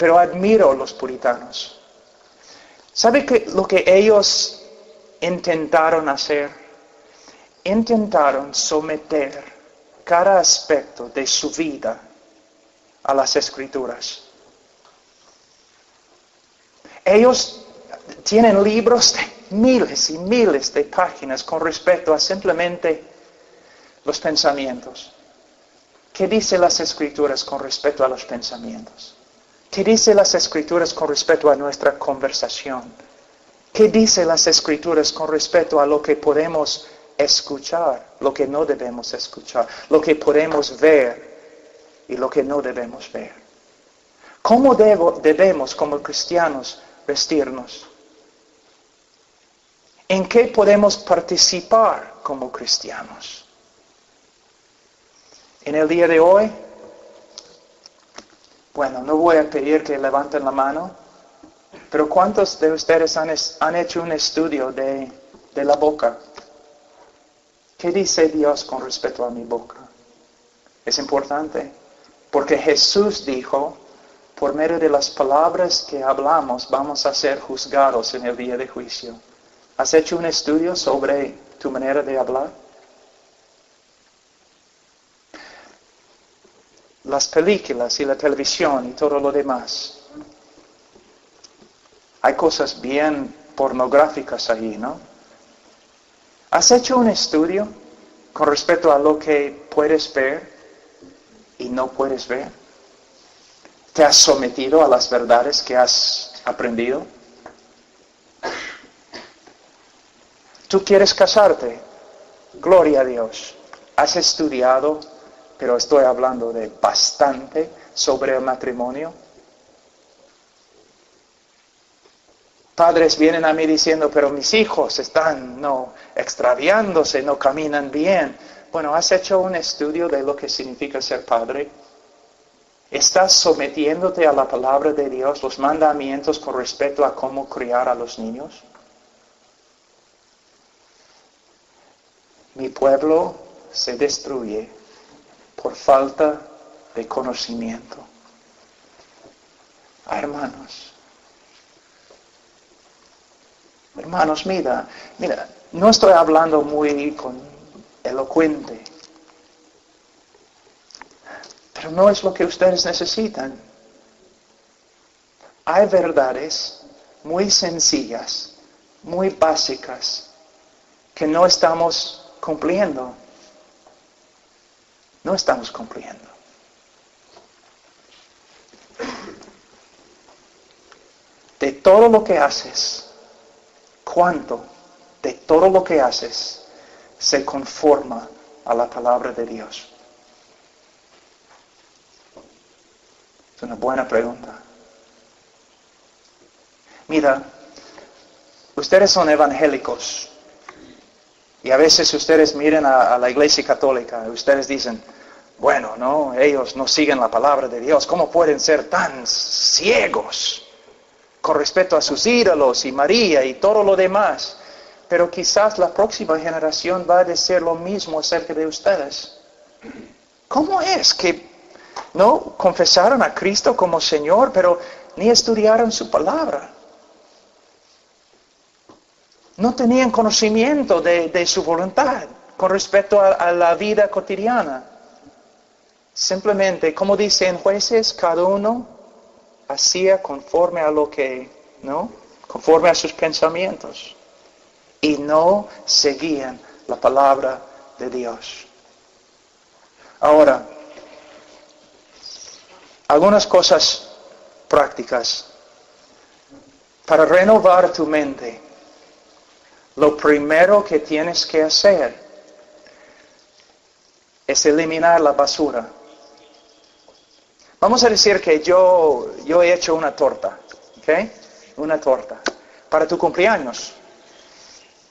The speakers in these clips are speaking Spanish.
pero admiro a los puritanos. ¿Sabe lo que ellos intentaron hacer? Intentaron someter cada aspecto de su vida a las Escrituras. Ellos tienen libros de miles y miles de páginas con respecto a simplemente los pensamientos. ¿Qué dicen las Escrituras con respecto a los pensamientos? ¿Qué dicen las Escrituras con respecto a nuestra conversación? ¿Qué dicen las Escrituras con respecto a lo que podemos escuchar, lo que no debemos escuchar, lo que podemos ver y lo que no debemos ver? ¿Cómo debemos como cristianos vestirnos? ¿En qué podemos participar como cristianos? En el día de hoy, bueno, no voy a pedir que levanten la mano, pero ¿cuántos de ustedes han hecho un estudio de la boca? ¿Qué dice Dios con respecto a mi boca? Es importante, porque Jesús dijo, por medio de las palabras que hablamos, vamos a ser juzgados en el día de juicio. ¿Has hecho un estudio sobre tu manera de hablar? Las películas y la televisión y todo lo demás. Hay cosas bien pornográficas ahí, ¿no? ¿Has hecho un estudio con respecto a lo que puedes ver y no puedes ver? ¿Te has sometido a las verdades que has aprendido? ¿Tú quieres casarte? Gloria a Dios. ¿Has estudiado? Pero estoy hablando de bastante sobre el matrimonio. Padres vienen a mí diciendo, pero mis hijos están extraviándose, no caminan bien. Bueno, ¿has hecho un estudio de lo que significa ser padre? ¿Estás sometiéndote a la palabra de Dios, los mandamientos con respecto a cómo criar a los niños? Mi pueblo se destruye por falta de conocimiento. Hermanos, mira, no estoy hablando muy elocuente, pero no es lo que ustedes necesitan. Hay verdades muy sencillas, muy básicas, que no estamos cumpliendo. No estamos cumpliendo. De todo lo que haces, ¿cuánto de todo lo que haces se conforma a la palabra de Dios? Es una buena pregunta. Mira, ustedes son evangélicos. Y a veces ustedes miran a la Iglesia Católica y ustedes dicen, bueno, no, ellos no siguen la palabra de Dios. ¿Cómo pueden ser tan ciegos con respecto a sus ídolos y María y todo lo demás? Pero quizás la próxima generación va a decir lo mismo acerca de ustedes. ¿Cómo es que no confesaron a Cristo como Señor, pero ni estudiaron su palabra? No tenían conocimiento de su voluntad con respecto a la vida cotidiana. Simplemente, como dice en Jueces, cada uno hacía conforme a lo que, conforme a sus pensamientos. Y no seguían la palabra de Dios. Ahora, algunas cosas prácticas. Para renovar tu mente, lo primero que tienes que hacer es eliminar la basura. Vamos a decir que yo he hecho una torta, ¿ok? Una torta para tu cumpleaños.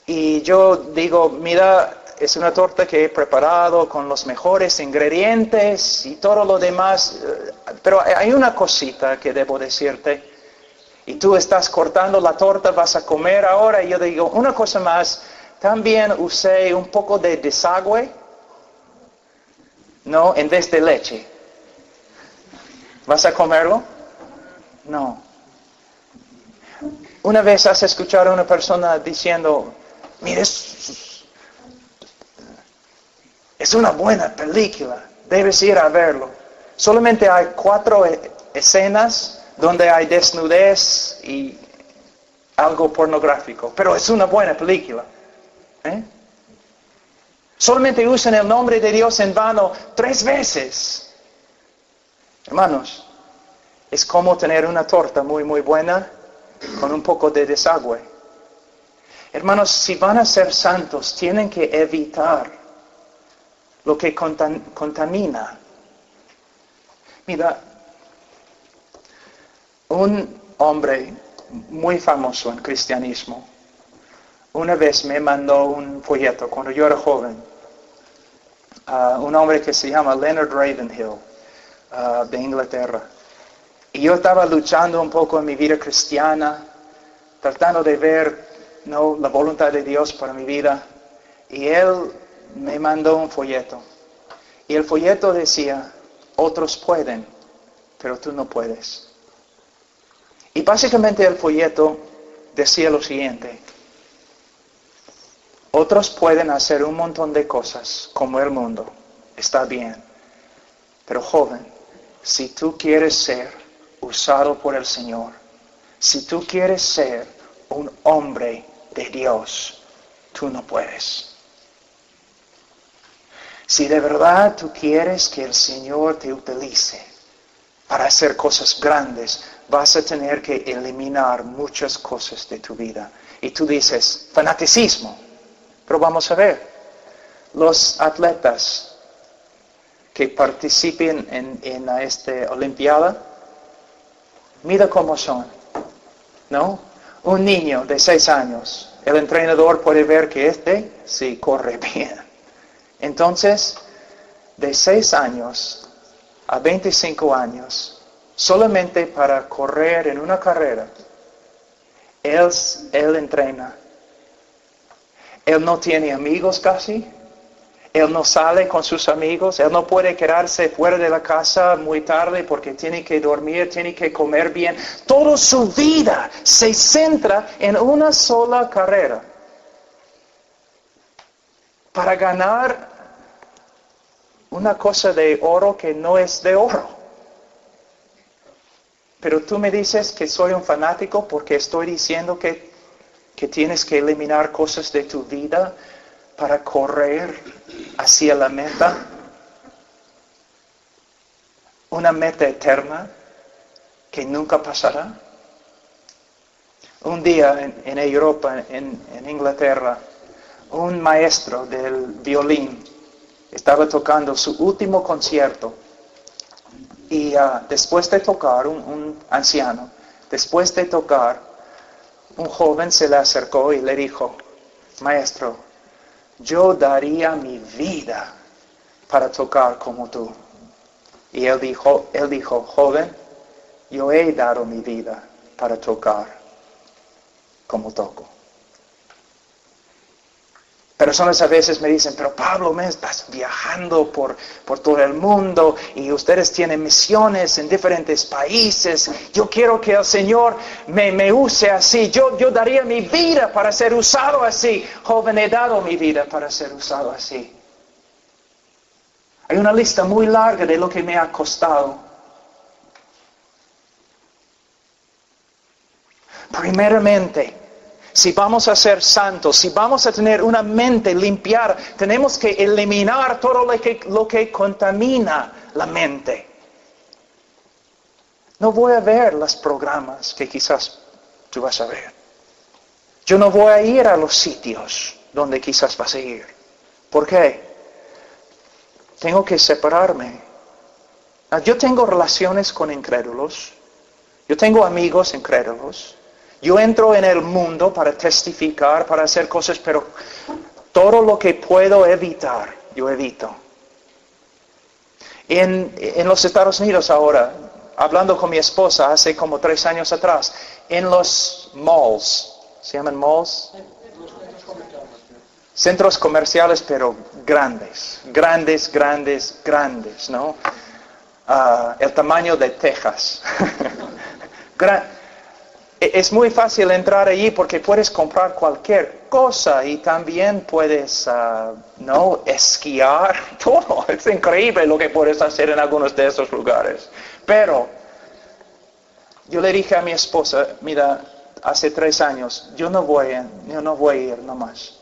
Y yo digo, mira, es una torta que he preparado con los mejores ingredientes y todo lo demás. Pero hay una cosita que debo decirte. Y tú estás cortando la torta, vas a comer ahora. Y yo digo, una cosa más, también usé un poco de desagüe, en vez de leche. ¿Vas a comerlo? No. Una vez has escuchado a una persona diciendo, mire, es una buena película, debes ir a verlo. Solamente hay 4 escenas donde hay desnudez y algo pornográfico, pero es una buena película. Solamente usan el nombre de Dios en vano 3 veces. Hermanos, es como tener una torta muy, muy buena con un poco de desagüe. Hermanos, si van a ser santos, tienen que evitar lo que contamina. Mira, un hombre muy famoso en cristianismo una vez me mandó un folleto cuando yo era joven. Un hombre que se llama Leonard Ravenhill, de Inglaterra. Y yo estaba luchando un poco en mi vida cristiana, tratando de ver la voluntad de Dios para mi vida. Y él me mandó un folleto. Y el folleto decía, otros pueden, pero tú no puedes. Y básicamente el folleto decía lo siguiente. Otros pueden hacer un montón de cosas como el mundo. Está bien. Pero joven, si tú quieres ser usado por el Señor, si tú quieres ser un hombre de Dios, tú no puedes. Si de verdad tú quieres que el Señor te utilice para hacer cosas grandes, vas a tener que eliminar muchas cosas de tu vida. Y tú dices, fanaticismo. Pero vamos a ver, los atletas que participen en esta Olimpiada, mira cómo son, ¿no? Un niño de 6 años, el entrenador puede ver que sí corre bien. Entonces, de 6 años a 25 años, solamente para correr en una carrera, él entrena. Él no tiene amigos casi. Él no sale con sus amigos. Él no puede quedarse fuera de la casa muy tarde porque tiene que dormir, tiene que comer bien. Toda su vida se centra en una sola carrera. Para ganar una cosa de oro que no es de oro. Pero tú me dices que soy un fanático porque estoy diciendo que tienes que eliminar cosas de tu vida para correr hacia la meta. Una meta eterna que nunca pasará. Un día en Europa, en Inglaterra, un maestro del violín estaba tocando su último concierto. Y después de tocar, un anciano, después de tocar, un joven se le acercó y le dijo, maestro, yo daría mi vida para tocar como tú. Y él dijo, joven, yo he dado mi vida para tocar como toco. Personas a veces me dicen, pero Pablo, me estás viajando por todo el mundo y ustedes tienen misiones en diferentes países. Yo quiero que el Señor me use así. Yo daría mi vida para ser usado así. Joven, he dado mi vida para ser usado así. Hay una lista muy larga de lo que me ha costado. Primeramente, si vamos a ser santos, si vamos a tener una mente limpiada, tenemos que eliminar todo lo que contamina la mente. No voy a ver los programas que quizás tú vas a ver. Yo no voy a ir a los sitios donde quizás vas a ir. ¿Por qué? Tengo que separarme. Yo tengo relaciones con incrédulos. Yo tengo amigos incrédulos. Yo entro en el mundo para testificar, para hacer cosas, pero todo lo que puedo evitar, yo evito. En los Estados Unidos ahora, hablando con mi esposa hace como 3 años atrás, en los malls, ¿se llaman malls? Centros comerciales, pero grandes, ¿no? El tamaño de Texas. Es muy fácil entrar allí porque puedes comprar cualquier cosa y también puedes, esquiar, todo. Es increíble lo que puedes hacer en algunos de esos lugares. Pero yo le dije a mi esposa, mira, hace 3 años, yo no voy a ir nomás,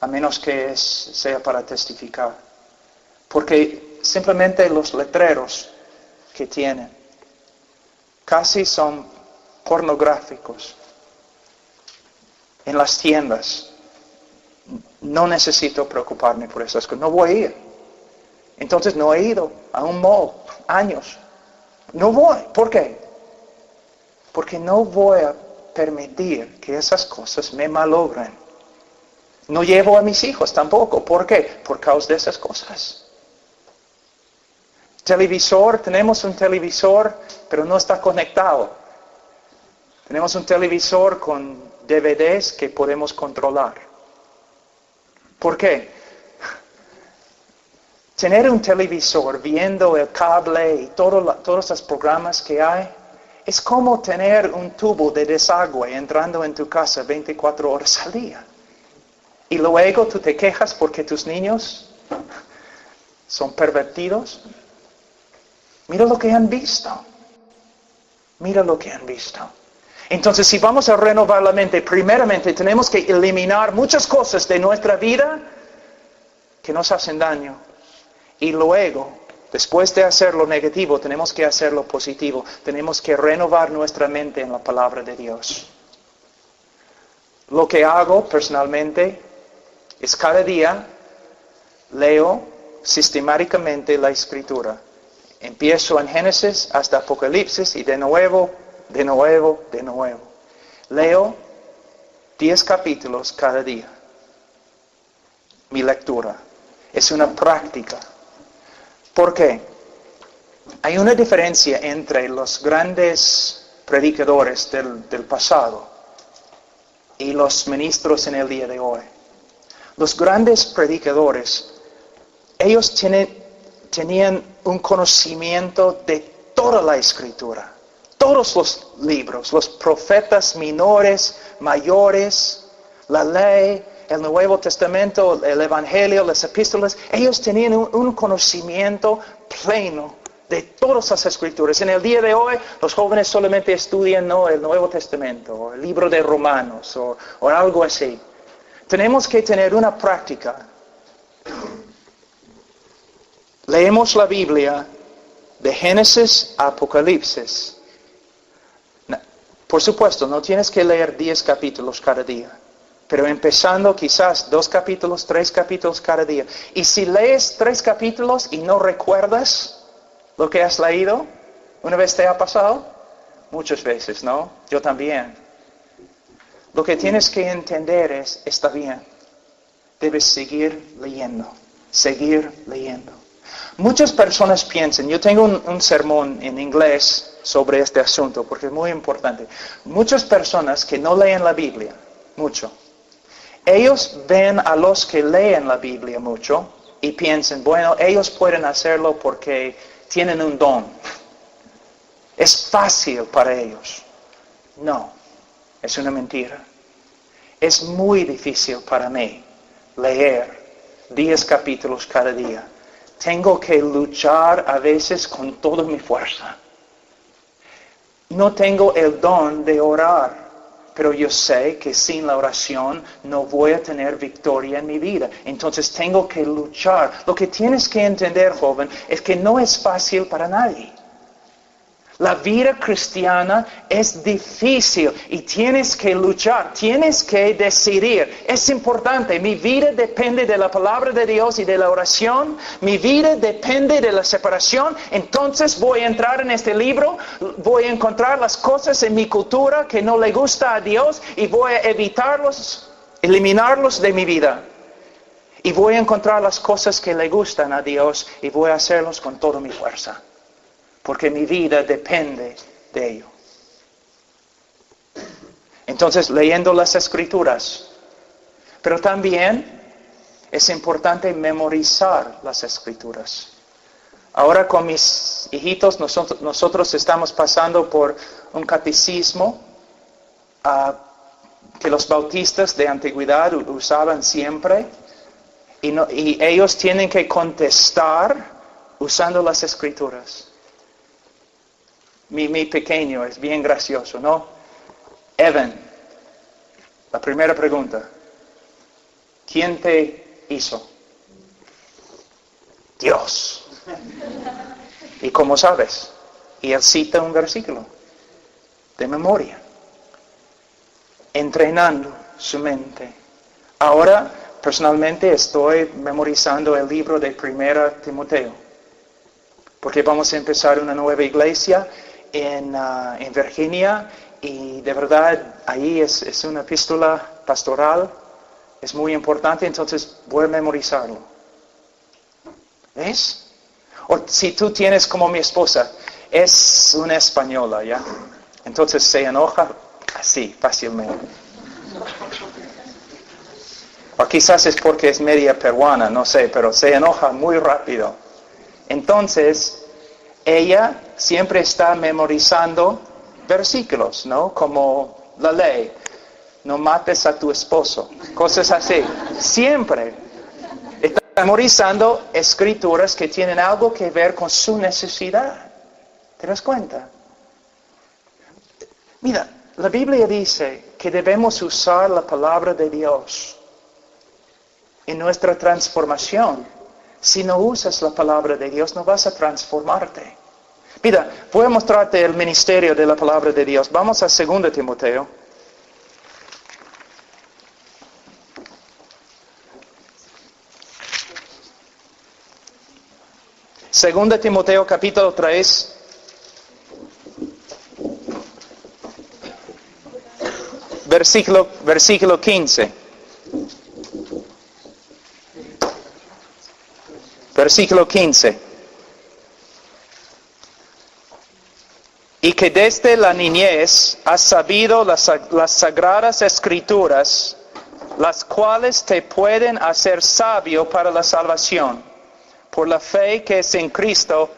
a menos que sea para testificar. Porque simplemente los letreros que tienen casi son pornográficos en las tiendas. No necesito preocuparme por esas cosas, no voy a ir. Entonces no he ido a un mall años. No voy. ¿Por qué? Porque no voy a permitir que esas cosas me malogren. No llevo a mis hijos tampoco. ¿Por qué? Por causa de esas cosas. Televisor, tenemos un televisor, pero no está conectado. Tenemos un televisor con DVDs que podemos controlar. ¿Por qué? Tener un televisor viendo el cable y todos los programas que hay, es como tener un tubo de desagüe entrando en tu casa 24 horas al día. Y luego tú te quejas porque tus niños son pervertidos. Mira lo que han visto. Mira lo que han visto. Entonces, si vamos a renovar la mente, primeramente tenemos que eliminar muchas cosas de nuestra vida que nos hacen daño. Y luego, después de hacer lo negativo, tenemos que hacer lo positivo. Tenemos que renovar nuestra mente en la palabra de Dios. Lo que hago personalmente es cada día leo sistemáticamente la Escritura. Empiezo en Génesis hasta Apocalipsis y de nuevo. Leo 10 capítulos cada día. Mi lectura. Es una práctica. ¿Por qué? Hay una diferencia entre los grandes predicadores del pasado y los ministros en el día de hoy. Los grandes predicadores, ellos tenían un conocimiento de toda la Escritura. Todos los libros, los profetas menores, mayores, la ley, el Nuevo Testamento, el Evangelio, las epístolas, ellos tenían un conocimiento pleno de todas las Escrituras. En el día de hoy, los jóvenes solamente estudian el Nuevo Testamento, o el libro de Romanos, o algo así. Tenemos que tener una práctica. Leemos la Biblia de Génesis a Apocalipsis. Por supuesto, no tienes que leer 10 capítulos cada día, pero empezando quizás 2 capítulos, 3 capítulos cada día. Y si lees 3 capítulos y no recuerdas lo que has leído, ¿una vez te ha pasado? Muchas veces, ¿no? Yo también. Lo que tienes que entender está bien, debes seguir leyendo. Muchas personas piensan, yo tengo un sermón en inglés sobre este asunto, porque es muy importante. Muchas personas que no leen la Biblia mucho, ellos ven a los que leen la Biblia mucho y piensan, bueno, ellos pueden hacerlo porque tienen un don. Es fácil para ellos. No, es una mentira. Es muy difícil para mí leer 10 capítulos cada día. Tengo que luchar a veces con toda mi fuerza. No tengo el don de orar, pero yo sé que sin la oración no voy a tener victoria en mi vida. Entonces tengo que luchar. Lo que tienes que entender, joven, es que no es fácil para nadie. La vida cristiana es difícil y tienes que luchar, tienes que decidir. Es importante, mi vida depende de la palabra de Dios y de la oración. Mi vida depende de la separación. Entonces voy a entrar en este libro, voy a encontrar las cosas en mi cultura que no le gusta a Dios y voy a eliminarlos de mi vida. Y voy a encontrar las cosas que le gustan a Dios y voy a hacerlos con toda mi fuerza. Porque mi vida depende de ello. Entonces, leyendo las Escrituras. Pero también es importante memorizar las Escrituras. Ahora con mis hijitos nosotros estamos pasando por un catecismo que los bautistas de antigüedad usaban siempre y ellos tienen que contestar usando las escrituras. Mi pequeño es bien gracioso, ¿no? Evan, la primera pregunta. ¿Quién te hizo? Dios. ¿Y cómo sabes? Y él cita un versículo de memoria, entrenando su mente. Ahora, personalmente, estoy memorizando el libro de 1 Timoteo, porque vamos a empezar una nueva iglesia en Virginia, y de verdad ahí es una epístola pastoral, es muy importante, entonces voy a memorizarlo. ¿Ves? O si tú tienes como mi esposa, es una española, ¿ya? Entonces se enoja así, fácilmente. O quizás es porque es media peruana, no sé, pero se enoja muy rápido. Entonces, ella siempre está memorizando versículos, ¿no? Como la ley, no mates a tu esposo, cosas así. Siempre está memorizando escrituras que tienen algo que ver con su necesidad. ¿Te das cuenta? Mira, la Biblia dice que debemos usar la palabra de Dios en nuestra transformación. Si no usas la palabra de Dios, no vas a transformarte. Mira, voy a mostrarte el ministerio de la palabra de Dios. Vamos a 2 Timoteo. 2 Timoteo capítulo 3. Versículo 15. Versículo 15. Y que desde la niñez has sabido las sagradas escrituras, las cuales te pueden hacer sabio para la salvación, por la fe que es en Cristo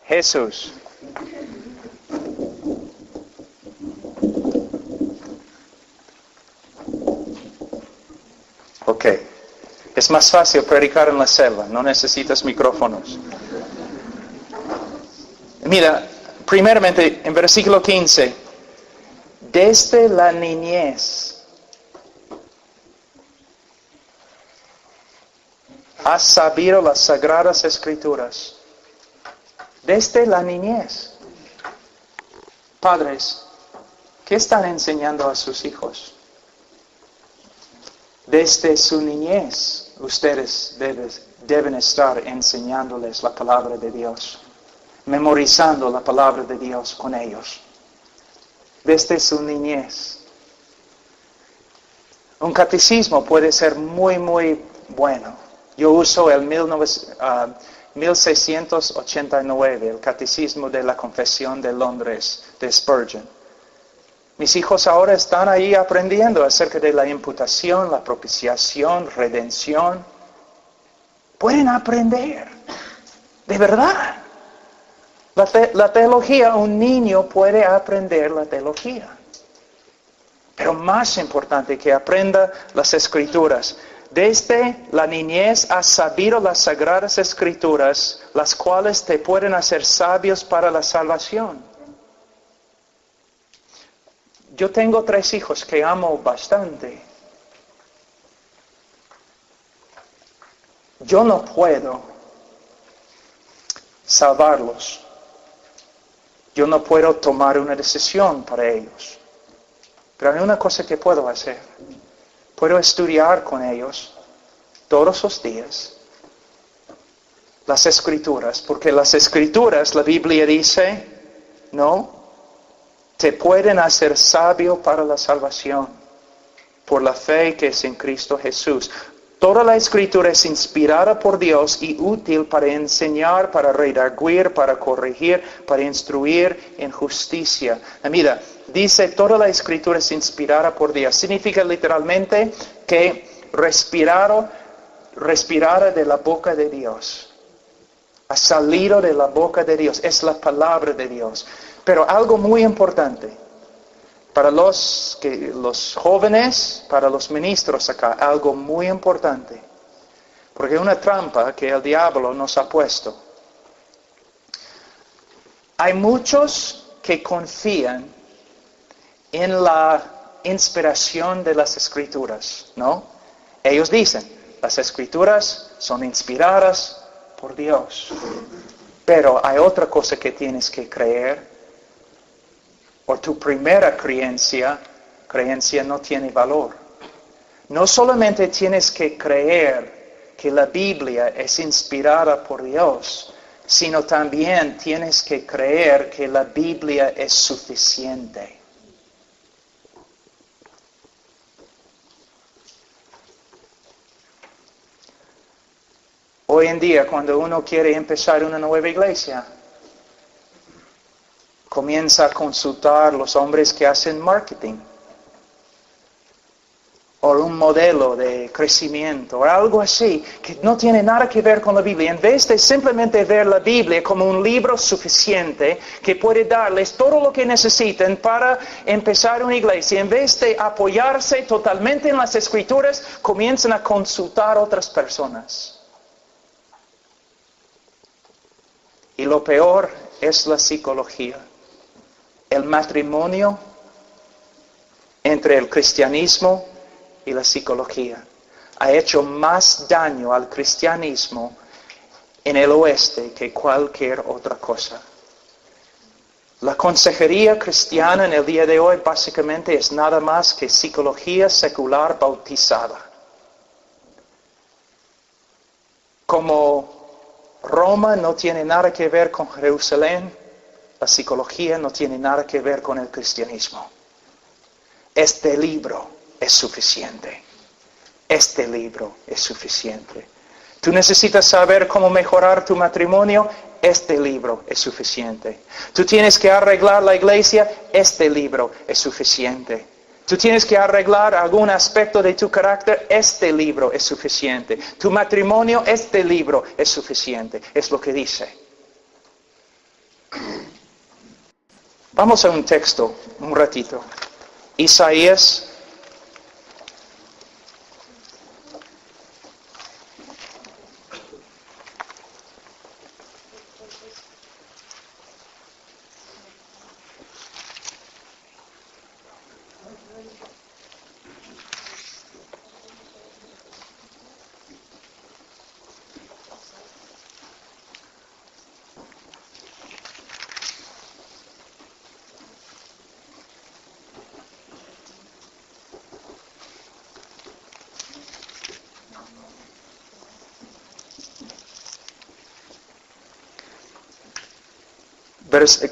Jesús. Ok. Es más fácil predicar en la selva, no necesitas micrófonos. Mira, primeramente en versículo 15, desde la niñez has sabido las sagradas escrituras. Desde la niñez. Padres, ¿qué están enseñando a sus hijos? Desde su niñez, ustedes deben estar enseñándoles la palabra de Dios, memorizando la palabra de Dios con ellos. Desde su niñez. Un catecismo puede ser muy, muy bueno. Yo uso el 1689, el Catecismo de la Confesión de Londres, de Spurgeon. Mis hijos ahora están ahí aprendiendo acerca de la imputación, la propiciación, redención. Pueden aprender, de verdad. La teología, un niño puede aprender la teología. Pero más importante que aprenda las escrituras. Desde la niñez has sabido las sagradas escrituras, las cuales te pueden hacer sabios para la salvación. Yo tengo 3 hijos que amo bastante. Yo no puedo salvarlos. Yo no puedo tomar una decisión para ellos. Pero hay una cosa que puedo hacer. Puedo estudiar con ellos todos los días las escrituras, porque las escrituras, la Biblia dice, no, te pueden hacer sabio para la salvación, por la fe que es en Cristo Jesús. Toda la escritura es inspirada por Dios y útil para enseñar, para redarguir, para corregir, para instruir en justicia. Mira, dice toda la escritura es inspirada por Dios. Significa literalmente que respirada de la boca de Dios. Ha salido de la boca de Dios. Es la palabra de Dios. Pero algo muy importante. Para los jóvenes, para los ministros acá, algo muy importante. Porque una trampa que el diablo nos ha puesto. Hay muchos que confían en la inspiración de las Escrituras, ¿no? Ellos dicen, las Escrituras son inspiradas por Dios. Pero hay otra cosa que tienes que creer. O tu primera creencia no tiene valor. No solamente tienes que creer que la Biblia es inspirada por Dios, sino también tienes que creer que la Biblia es suficiente. Hoy en día, cuando uno quiere empezar una nueva iglesia, comienza a consultar los hombres que hacen marketing, o un modelo de crecimiento, o algo así, que no tiene nada que ver con la Biblia. En vez de simplemente ver la Biblia como un libro suficiente, que puede darles todo lo que necesitan para empezar una iglesia, en vez de apoyarse totalmente en las Escrituras, comienzan a consultar a otras personas. Y lo peor es la psicología. El matrimonio entre el cristianismo y la psicología ha hecho más daño al cristianismo en el oeste que cualquier otra cosa. La consejería cristiana en el día de hoy básicamente es nada más que psicología secular bautizada. Como Roma no tiene nada que ver con Jerusalén, la psicología no tiene nada que ver con el cristianismo. Este libro es suficiente. Este libro es suficiente. ¿Tú necesitas saber cómo mejorar tu matrimonio? Este libro es suficiente. ¿Tú tienes que arreglar la iglesia? Este libro es suficiente. ¿Tú tienes que arreglar algún aspecto de tu carácter? Este libro es suficiente. ¿Tu matrimonio? Este libro es suficiente. Es lo que dice. Vamos a un texto, un ratito. Isaías.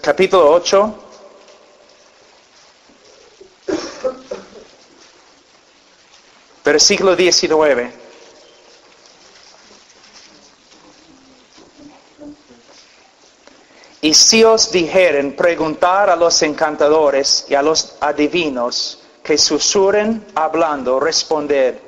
Capítulo 8, versículo 19. Y si os dijeren preguntar a los encantadores y a los adivinos que susurren hablando, responder,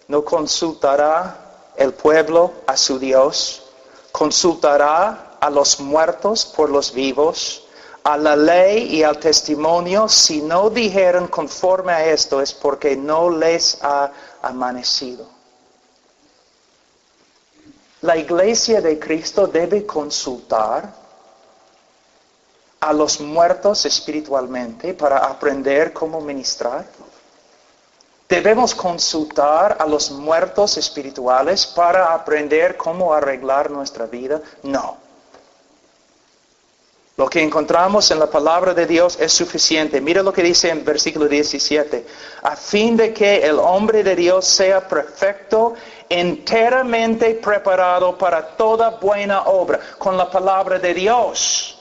¿no consultará el pueblo a su Dios? ¿Consultará a los muertos por los vivos, a la ley y al testimonio? Si no dijeron conforme a esto, es porque no les ha amanecido. La iglesia de Cristo debe consultar a los muertos espiritualmente para aprender cómo ministrar. ¿Debemos consultar a los muertos espirituales para aprender cómo arreglar nuestra vida? No. Lo que encontramos en la palabra de Dios es suficiente. Mira lo que dice en versículo 17. A fin de que el hombre de Dios sea perfecto, enteramente preparado para toda buena obra. Con la palabra de Dios,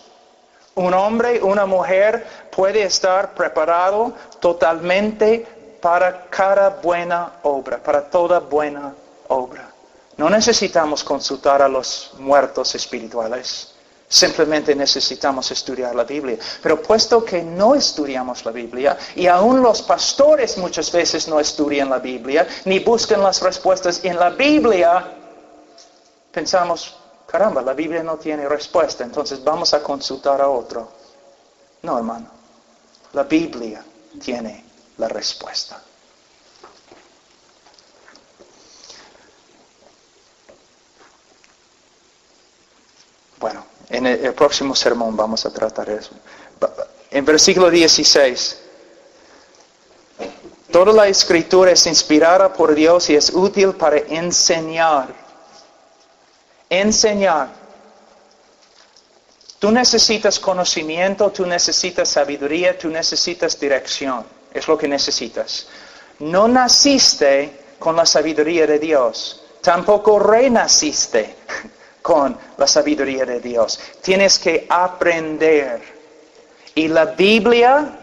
un hombre, una mujer puede estar preparado totalmente para cada buena obra, para toda buena obra. No necesitamos consultar a los muertos espirituales. Simplemente necesitamos estudiar la Biblia. Pero puesto que no estudiamos la Biblia, y aún los pastores muchas veces no estudian la Biblia, ni buscan las respuestas en la Biblia, pensamos, caramba, la Biblia no tiene respuesta, entonces vamos a consultar a otro. No, hermano, la Biblia tiene la respuesta. Bueno, en el próximo sermón vamos a tratar eso. En versículo 16. Toda la Escritura es inspirada por Dios y es útil para enseñar. Enseñar. Tú necesitas conocimiento, tú necesitas sabiduría, tú necesitas dirección. Es lo que necesitas. No naciste con la sabiduría de Dios. Tampoco renaciste con la sabiduría de Dios. Tienes que aprender. Y la Biblia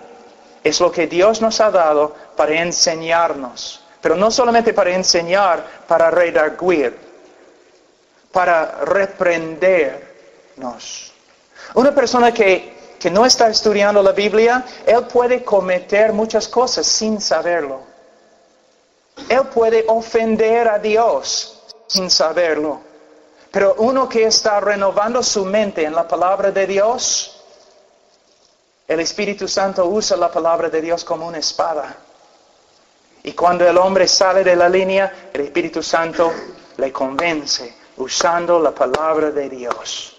es lo que Dios nos ha dado para enseñarnos. Pero no solamente para enseñar, para redarguir, para reprendernos. Una persona que no está estudiando la Biblia, él puede cometer muchas cosas sin saberlo. Él puede ofender a Dios sin saberlo. Pero uno que está renovando su mente en la palabra de Dios, el Espíritu Santo usa la palabra de Dios como una espada. Y cuando el hombre sale de la línea, el Espíritu Santo le convence usando la palabra de Dios.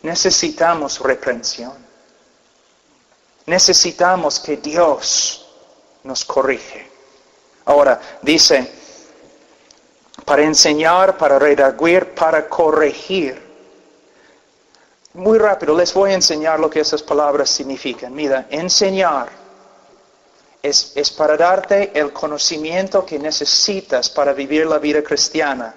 Necesitamos reprensión. Necesitamos que Dios nos corrige. Ahora, dice, para enseñar, para redarguir, para corregir. Muy rápido, les voy a enseñar lo que esas palabras significan. Mira, enseñar es para darte el conocimiento que necesitas para vivir la vida cristiana.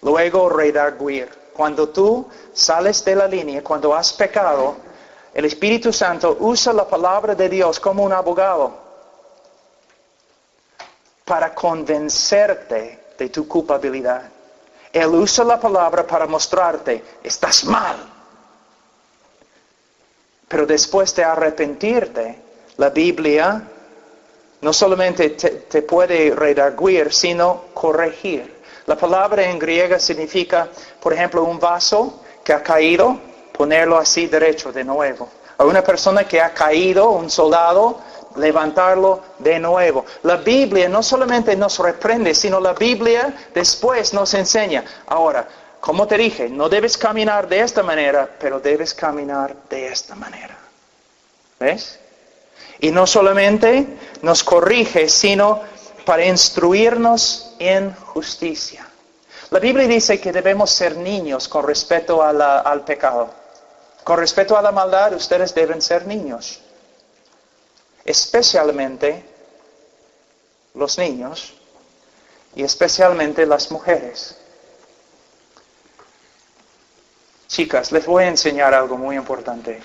Luego, redarguir. Cuando tú sales de la línea, cuando has pecado, el Espíritu Santo usa la palabra de Dios como un abogado para convencerte de tu culpabilidad. Él usa la palabra para mostrarte, estás mal. Pero después de arrepentirte, la Biblia no solamente te puede redarguir, sino corregir. La palabra en griega significa, por ejemplo, un vaso que ha caído, ponerlo así derecho de nuevo. A una persona que ha caído, un soldado, levantarlo de nuevo. La Biblia no solamente nos reprende, sino la Biblia después nos enseña. Ahora, como te dije, no debes caminar de esta manera, pero debes caminar de esta manera. ¿Ves? Y no solamente nos corrige, sino para instruirnos en justicia. La Biblia dice que debemos ser niños con respecto al pecado. Con respecto a la maldad, ustedes deben ser niños. Especialmente los niños y especialmente las mujeres. Chicas, les voy a enseñar algo muy importante.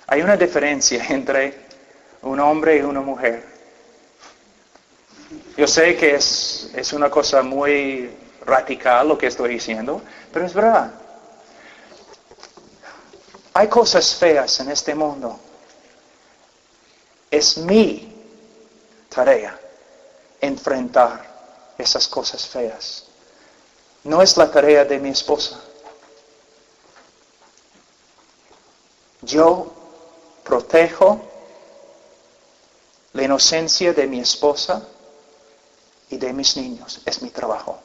Hay una diferencia entre un hombre y una mujer. Yo sé que es una cosa muy radical lo que estoy diciendo, pero es verdad. Hay cosas feas en este mundo. Es mi tarea enfrentar esas cosas feas. No es la tarea de mi esposa. Yo protejo la inocencia de mi esposa y de mis niños. Es mi trabajo.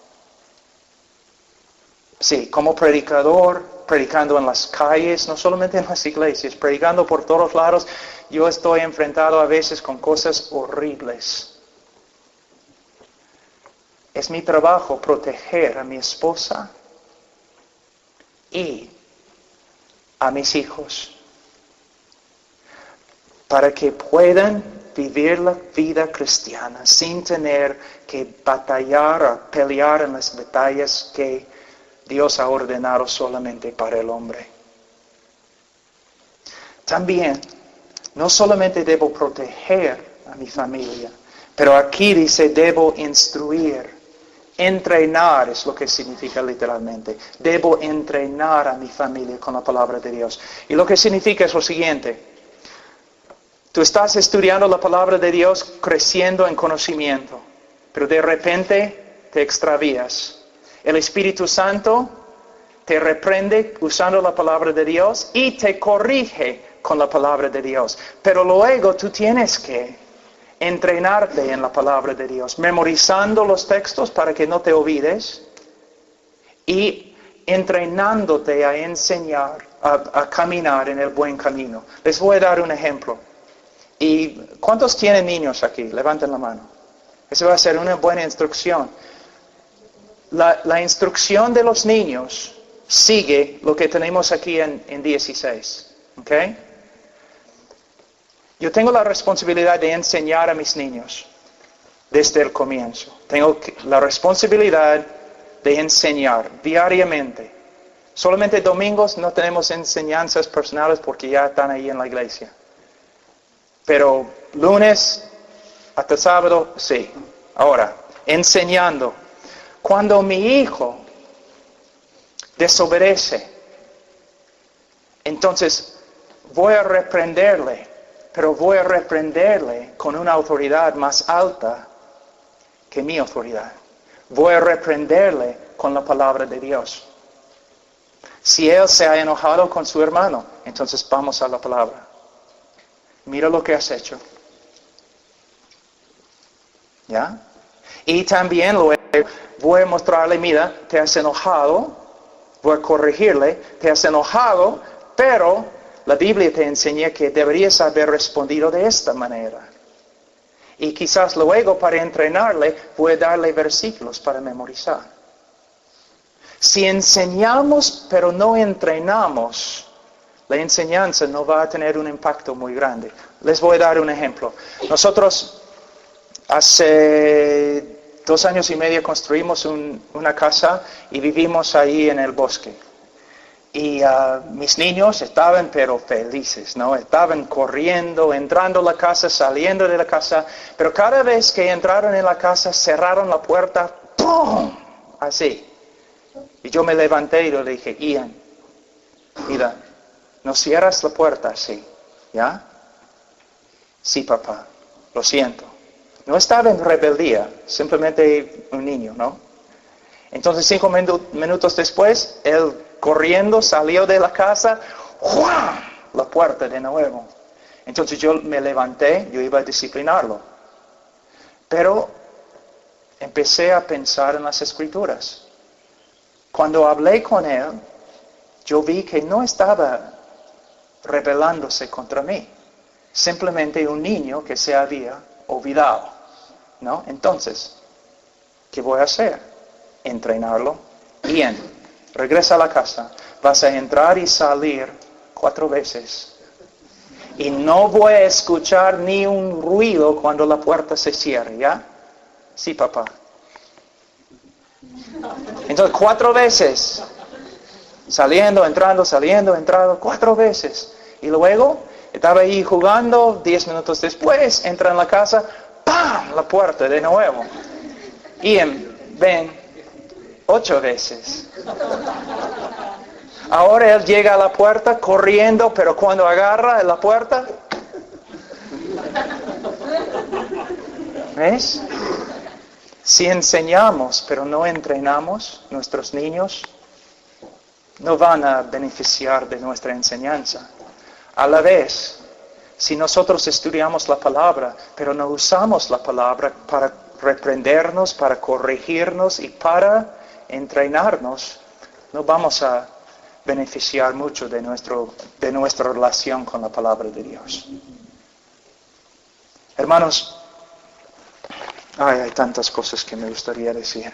Sí, como predicador, predicando en las calles, no solamente en las iglesias, predicando por todos lados, yo estoy enfrentado a veces con cosas horribles. Es mi trabajo proteger a mi esposa y a mis hijos para que puedan vivir la vida cristiana sin tener que batallar o pelear en las batallas que Dios ha ordenado solamente para el hombre. También, no solamente debo proteger a mi familia, pero aquí dice debo instruir. Entrenar es lo que significa literalmente. Debo entrenar a mi familia con la palabra de Dios. Y lo que significa es lo siguiente. Tú estás estudiando la palabra de Dios, creciendo en conocimiento, pero de repente te extravías. El Espíritu Santo te reprende usando la palabra de Dios y te corrige con la palabra de Dios. Pero luego tú tienes que entrenarte en la palabra de Dios, memorizando los textos para que no te olvides y entrenándote a enseñar, a caminar en el buen camino. Les voy a dar un ejemplo. ¿Y cuántos tienen niños aquí? Levanten la mano. Eso va a ser una buena instrucción. La instrucción de los niños sigue lo que tenemos aquí en 16. ¿Ok? Yo tengo la responsabilidad de enseñar a mis niños desde el comienzo. Tengo la responsabilidad de enseñar diariamente. Solamente domingos no tenemos enseñanzas personales porque ya están ahí en la iglesia. Pero lunes hasta sábado, sí. Ahora, enseñando. Cuando mi hijo desobedece, entonces voy a reprenderle, pero voy a reprenderle con una autoridad más alta que mi autoridad. Voy a reprenderle con la palabra de Dios. Si él se ha enojado con su hermano, entonces vamos a la palabra. Mira lo que has hecho. ¿Ya? Y también luego voy a mostrarle, mira, te has enojado, voy a corregirle, te has enojado, pero la Biblia te enseña que deberías haber respondido de esta manera. Y quizás luego para entrenarle voy a darle versículos para memorizar. Si enseñamos pero no entrenamos, la enseñanza no va a tener un impacto muy grande. Les voy a dar un ejemplo. Nosotros hace 2 años y medio construimos una casa y vivimos ahí en el bosque. Y mis niños estaban pero felices, ¿no? Estaban corriendo, entrando a la casa, saliendo de la casa. Pero cada vez que entraron en la casa, cerraron la puerta, ¡pum! Así. Y yo me levanté y le dije, Ian, mira, no cierras la puerta así, ¿ya? Sí, papá, lo siento. No estaba en rebeldía, simplemente un niño, ¿no? Entonces 5 minutos después, él corriendo salió de la casa, ¡juan! La puerta de nuevo. Entonces yo me levanté, yo iba a disciplinarlo. Pero empecé a pensar en las Escrituras. Cuando hablé con él, yo vi que no estaba rebelándose contra mí. Simplemente un niño que se había olvidado, ¿no? Entonces, ¿qué voy a hacer? Entrenarlo. Bien, regresa a la casa. Vas a entrar y salir 4 veces. Y no voy a escuchar ni un ruido cuando la puerta se cierre, ¿ya? Sí, papá. Entonces 4 veces. Saliendo, entrando, 4 veces. Y luego estaba ahí jugando, 10 minutos después, entra en la casa, ¡pam! La puerta de nuevo. Ian, ven, 8 veces. Ahora él llega a la puerta corriendo, pero cuando agarra la puerta, ¿ves? Si enseñamos, pero no entrenamos, nuestros niños no van a beneficiar de nuestra enseñanza. A la vez, si nosotros estudiamos la palabra, pero no usamos la palabra para reprendernos, para corregirnos y para entrenarnos, no vamos a beneficiar mucho de nuestra relación con la palabra de Dios. Hermanos, hay tantas cosas que me gustaría decir.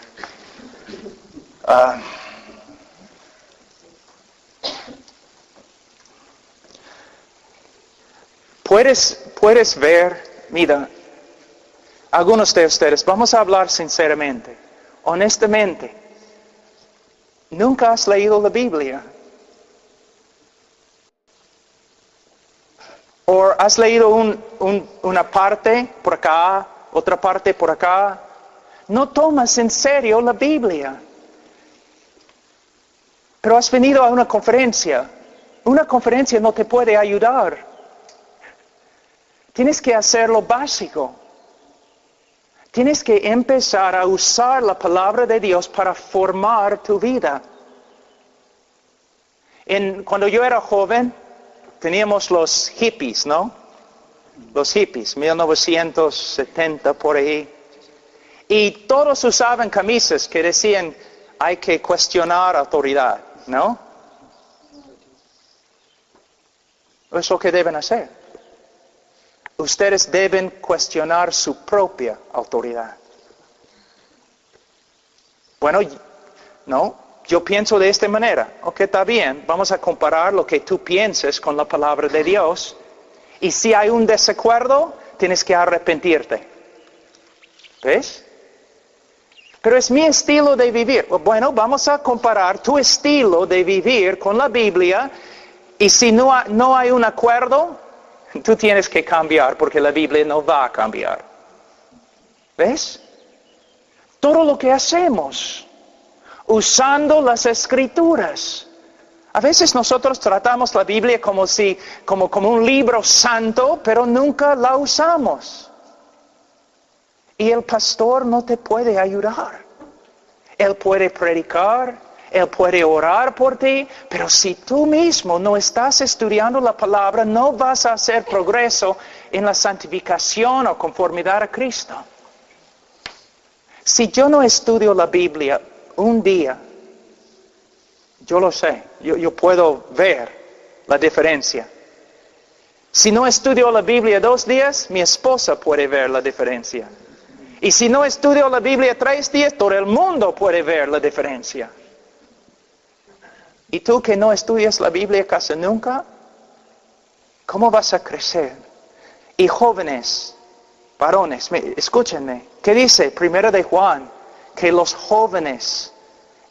Puedes ver, mira, algunos de ustedes, vamos a hablar sinceramente, honestamente, ¿nunca has leído la Biblia? ¿O has leído una parte por acá, otra parte por acá? No tomas en serio la Biblia. Pero has venido a una conferencia. Una conferencia no te puede ayudar. Tienes que hacer lo básico. Tienes que empezar a usar la palabra de Dios para formar tu vida. Cuando yo era joven, teníamos los hippies, ¿no? Los hippies, 1970 por ahí. Y todos usaban camisas que decían, hay que cuestionar autoridad, ¿no? Es lo que deben hacer. Ustedes deben cuestionar su propia autoridad. Bueno, no, yo pienso de esta manera. Ok, está bien, vamos a comparar lo que tú pienses con la palabra de Dios. Y si hay un desacuerdo, tienes que arrepentirte. ¿Ves? Pero es mi estilo de vivir. Bueno, vamos a comparar tu estilo de vivir con la Biblia. Y si no hay un acuerdo, tú tienes que cambiar porque la Biblia no va a cambiar. ¿Ves? Todo lo que hacemos, usando las Escrituras. A veces nosotros tratamos la Biblia como un libro santo, pero nunca la usamos. Y el pastor no te puede ayudar. Él puede predicar, él puede orar por ti, pero si tú mismo no estás estudiando la palabra, no vas a hacer progreso en la santificación o conformidad a Cristo. Si yo no estudio la Biblia un día, yo lo sé, yo puedo ver la diferencia. Si no estudio la Biblia 2 días, mi esposa puede ver la diferencia. Y si no estudio la Biblia 3 días, todo el mundo puede ver la diferencia. ¿Y tú que no estudias la Biblia casi nunca? ¿Cómo vas a crecer? Y jóvenes, varones, escúchenme. ¿Qué dice 1 de Juan? Que los jóvenes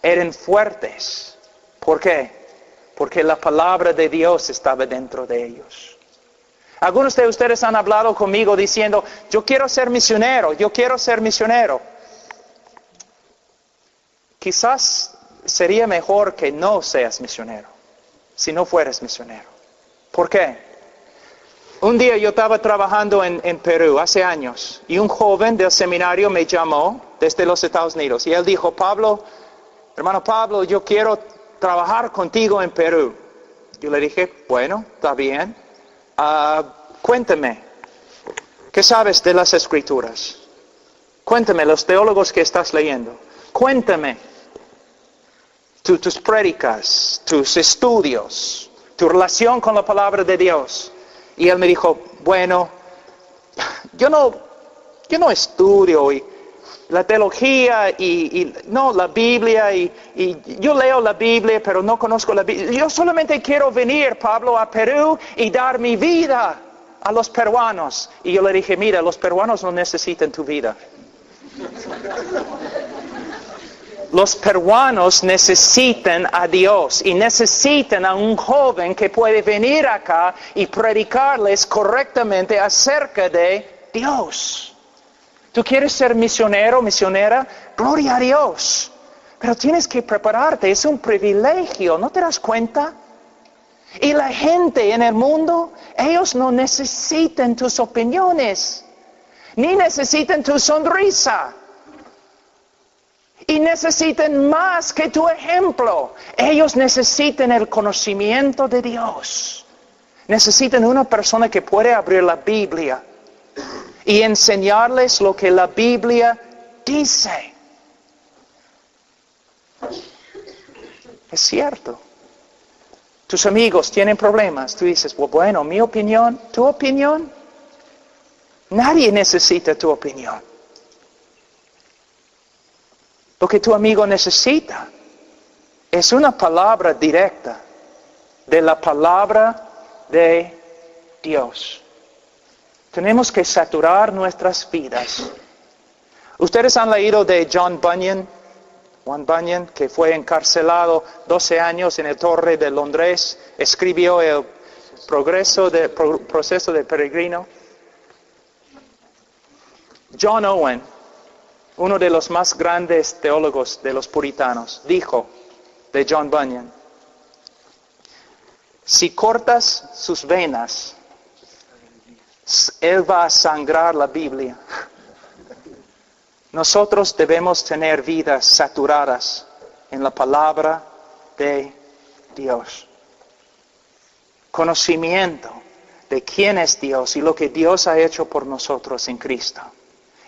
eran fuertes. ¿Por qué? Porque la palabra de Dios estaba dentro de ellos. Algunos de ustedes han hablado conmigo diciendo, yo quiero ser misionero, yo quiero ser misionero. Quizás sería mejor que no seas misionero, si no fueras misionero. ¿Por qué? Un día yo estaba trabajando en Perú, hace años, y un joven del seminario me llamó desde los Estados Unidos. Y él dijo, hermano Pablo, yo quiero trabajar contigo en Perú. Yo le dije, bueno, está bien. Cuéntame, ¿qué sabes de las Escrituras? Cuéntame los teólogos que estás leyendo. Cuéntame tus prédicas, tus estudios, tu relación con la palabra de Dios. Y él me dijo, bueno, yo no estudio la teología no la Biblia y yo leo la Biblia pero no conozco la Biblia. Yo solamente quiero venir, Pablo, a Perú y dar mi vida a los peruanos. Y yo le dije, mira, los peruanos no necesitan tu vida. Los peruanos necesitan a Dios y necesitan a un joven que puede venir acá y predicarles correctamente acerca de Dios. ¿Tú quieres ser misionero, misionera? Gloria a Dios. Pero tienes que prepararte, es un privilegio, ¿no te das cuenta? Y la gente en el mundo, ellos no necesitan tus opiniones, ni necesitan tu sonrisa. Y necesitan más que tu ejemplo. Ellos necesitan el conocimiento de Dios. Necesitan una persona que puede abrir la Biblia y enseñarles lo que la Biblia dice. Es cierto. Tus amigos tienen problemas. Tú dices, bueno, mi opinión, tu opinión. Nadie necesita tu opinión. Lo que tu amigo necesita es una palabra directa de la palabra de Dios. Tenemos que saturar nuestras vidas. Ustedes han leído de John Bunyan, que fue encarcelado 12 años en la Torre de Londres, escribió el proceso del peregrino. John Owen, uno de los más grandes teólogos de los puritanos, dijo de John Bunyan, si cortas sus venas, él va a sangrar la Biblia. Nosotros debemos tener vidas saturadas en la palabra de Dios. conocimiento de quién es Dios y lo que Dios ha hecho por nosotros en Cristo.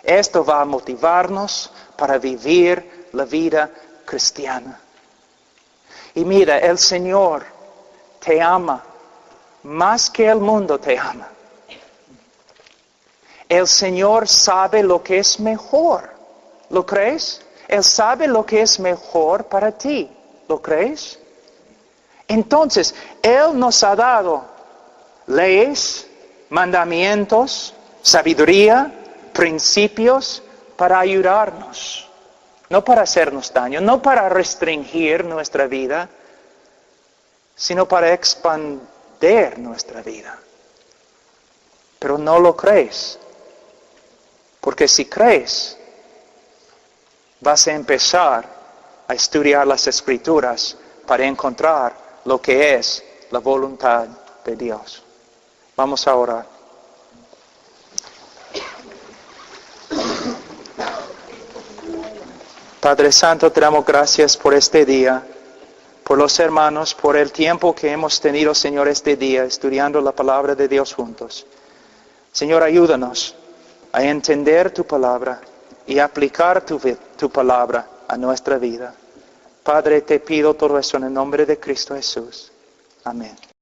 Esto va a motivarnos para vivir la vida cristiana. Y mira, el Señor te ama más que el mundo te ama. El Señor sabe lo que es mejor. ¿Lo crees? Él sabe lo que es mejor para ti. ¿Lo crees? Entonces, Él nos ha dado leyes, mandamientos, sabiduría, principios para ayudarnos. No para hacernos daño, no para restringir nuestra vida, sino para expandir nuestra vida. Pero no lo crees. Porque si crees, vas a empezar a estudiar las Escrituras para encontrar lo que es la voluntad de Dios. Vamos a orar. Padre Santo, te damos gracias por este día, por los hermanos, por el tiempo que hemos tenido, Señor, este día, estudiando la palabra de Dios juntos. Señor, ayúdanos a entender tu palabra y aplicar tu palabra a nuestra vida. Padre, te pido todo eso en el nombre de Cristo Jesús. Amén.